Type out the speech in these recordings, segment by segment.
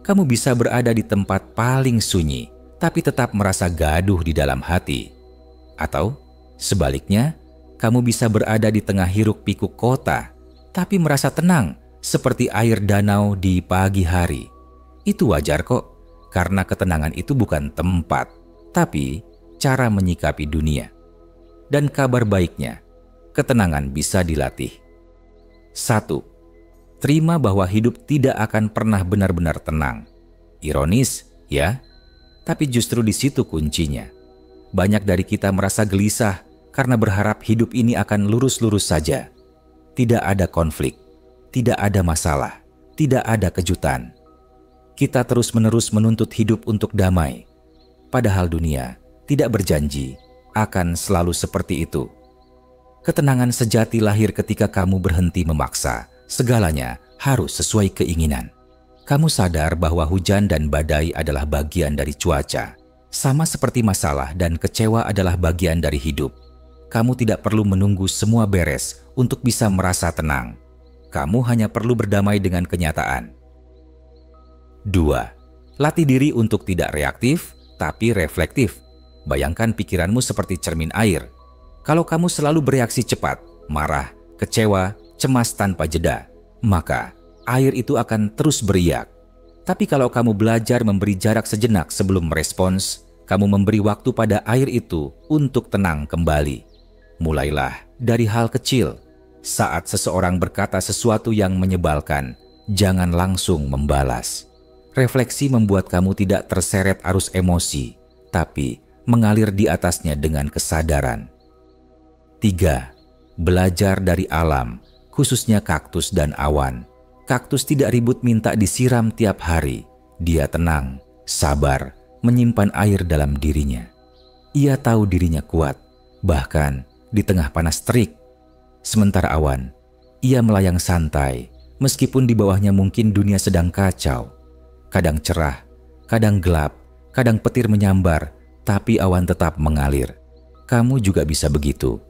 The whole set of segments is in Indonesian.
Kamu bisa berada di tempat paling sunyi, tapi tetap merasa gaduh di dalam hati. Atau sebaliknya, kamu bisa berada di tengah hiruk-pikuk kota, tapi merasa tenang seperti air danau di pagi hari. Itu wajar kok, karena ketenangan itu bukan tempat, tapi cara menyikapi dunia. Dan kabar baiknya, ketenangan bisa dilatih. 1. Terima bahwa hidup tidak akan pernah benar-benar tenang. Ironis, ya? Tapi justru di situ kuncinya. Banyak dari kita merasa gelisah karena berharap hidup ini akan lurus-lurus saja. Tidak ada konflik, tidak ada masalah, tidak ada kejutan. Kita terus-menerus menuntut hidup untuk damai. Padahal dunia tidak berjanji akan selalu seperti itu. Ketenangan sejati lahir ketika kamu berhenti memaksa. Segalanya harus sesuai keinginan. Kamu sadar bahwa hujan dan badai adalah bagian dari cuaca. Sama seperti masalah dan kecewa adalah bagian dari hidup. Kamu tidak perlu menunggu semua beres untuk bisa merasa tenang. Kamu hanya perlu berdamai dengan kenyataan. 2. Latih diri untuk tidak reaktif, tapi reflektif. Bayangkan pikiranmu seperti cermin air. Kalau kamu selalu bereaksi cepat, marah, kecewa, cemas tanpa jeda, maka air itu akan terus beriak. Tapi kalau kamu belajar memberi jarak sejenak sebelum merespons, kamu memberi waktu pada air itu untuk tenang kembali. Mulailah dari hal kecil. Saat seseorang berkata sesuatu yang menyebalkan, jangan langsung membalas. Refleksi membuat kamu tidak terseret arus emosi, tapi mengalir di atasnya dengan kesadaran. 3. Belajar dari alam, khususnya kaktus dan awan. Kaktus tidak ribut minta disiram tiap hari. Dia tenang, sabar, menyimpan air dalam dirinya. Ia tahu dirinya kuat, bahkan di tengah panas terik. Sementara awan, ia melayang santai, meskipun di bawahnya mungkin dunia sedang kacau. Kadang cerah, kadang gelap, kadang petir menyambar, tapi awan tetap mengalir. Kamu juga bisa begitu.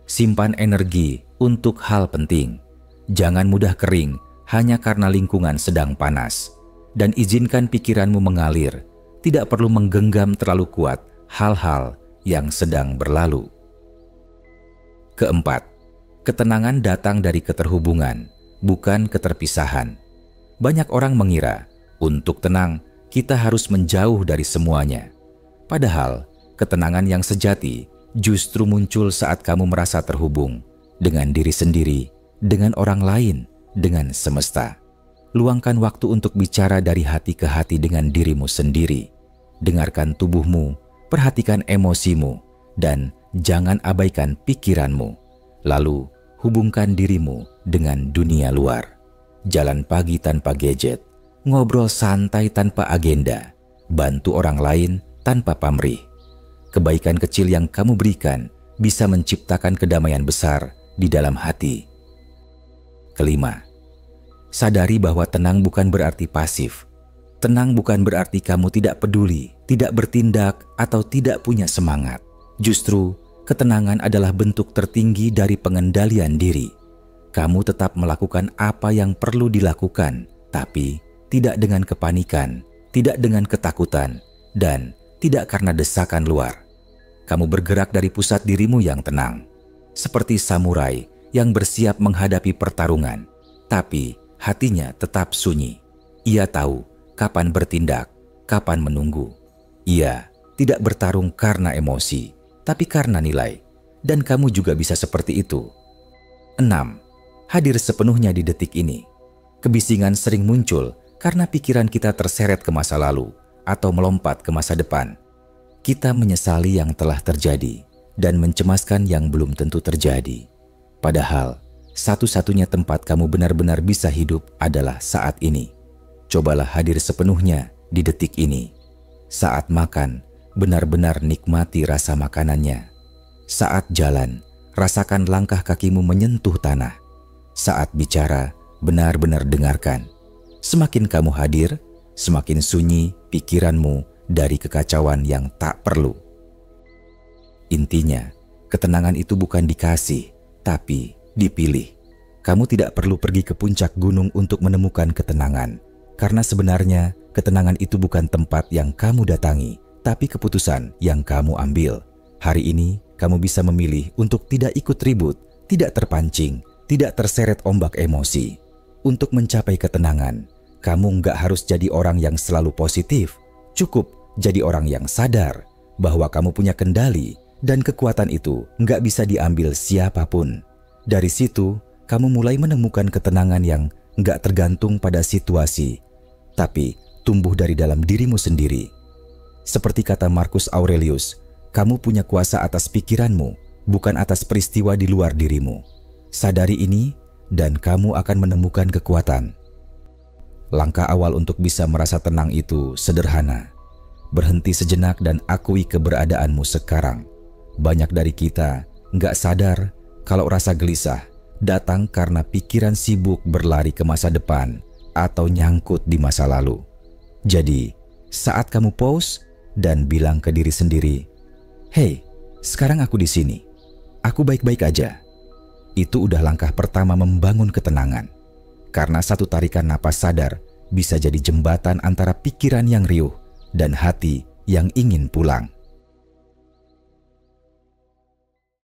Simpan energi untuk hal penting. Jangan mudah kering hanya karena lingkungan sedang panas. Dan izinkan pikiranmu mengalir. Tidak perlu menggenggam terlalu kuat hal-hal yang sedang berlalu. 4. Ketenangan datang dari keterhubungan, bukan keterpisahan. Banyak orang mengira, untuk tenang, kita harus menjauh dari semuanya. Padahal, ketenangan yang sejati justru muncul saat kamu merasa terhubung dengan diri sendiri, dengan orang lain, dengan semesta. Luangkan waktu untuk bicara dari hati ke hati dengan dirimu sendiri. Dengarkan tubuhmu, perhatikan emosimu, dan jangan abaikan pikiranmu. Lalu, hubungkan dirimu dengan dunia luar. Jalan pagi tanpa gadget, ngobrol santai tanpa agenda, bantu orang lain tanpa pamrih. Kebaikan kecil yang kamu berikan bisa menciptakan kedamaian besar di dalam hati. 5. Sadari bahwa tenang bukan berarti pasif. Tenang bukan berarti kamu tidak peduli, tidak bertindak, atau tidak punya semangat. Justru, ketenangan adalah bentuk tertinggi dari pengendalian diri. Kamu tetap melakukan apa yang perlu dilakukan, tapi tidak dengan kepanikan, tidak dengan ketakutan, dan tidak karena desakan luar. Kamu bergerak dari pusat dirimu yang tenang, seperti samurai yang bersiap menghadapi pertarungan, tapi hatinya tetap sunyi. Ia tahu kapan bertindak, kapan menunggu. Ia tidak bertarung karena emosi, tapi karena nilai. Dan kamu juga bisa seperti itu. 6. Hadir sepenuhnya di detik ini. Kebisingan sering muncul karena pikiran kita terseret ke masa lalu atau melompat ke masa depan. Kita menyesali yang telah terjadi dan mencemaskan yang belum tentu terjadi. Padahal, satu-satunya tempat kamu benar-benar bisa hidup adalah saat ini. Cobalah hadir sepenuhnya di detik ini. Saat makan, benar-benar nikmati rasa makanannya. Saat jalan, rasakan langkah kakimu menyentuh tanah. Saat bicara, benar-benar dengarkan. Semakin kamu hadir, semakin sunyi pikiranmu dari kekacauan yang tak perlu. Intinya, ketenangan itu bukan dikasih, tapi dipilih. Kamu tidak perlu pergi ke puncak gunung untuk menemukan ketenangan, karena sebenarnya Ketenangan itu bukan tempat yang kamu datangi, tapi keputusan yang kamu ambil. Hari ini, kamu bisa memilih untuk tidak ikut ribut, tidak terpancing, tidak terseret ombak emosi. Untuk mencapai ketenangan, kamu nggak harus jadi orang yang selalu positif. Cukup jadi orang yang sadar bahwa kamu punya kendali dan kekuatan itu nggak bisa diambil siapapun. Dari situ, kamu mulai menemukan ketenangan yang nggak tergantung pada situasi, tapi tumbuh dari dalam dirimu sendiri. Seperti kata Marcus Aurelius, kamu punya kuasa atas pikiranmu, bukan atas peristiwa di luar dirimu. Sadari ini, dan kamu akan menemukan kekuatan. Langkah awal untuk bisa merasa tenang itu sederhana. Berhenti sejenak dan akui keberadaanmu sekarang. Banyak dari kita nggak sadar kalau rasa gelisah datang karena pikiran sibuk berlari ke masa depan atau nyangkut di masa lalu. Jadi, saat kamu pause dan bilang ke diri sendiri, "Hei, sekarang aku di sini. Aku baik-baik aja." Itu udah langkah pertama membangun ketenangan. Karena satu tarikan napas sadar bisa jadi jembatan antara pikiran yang riuh dan hati yang ingin pulang.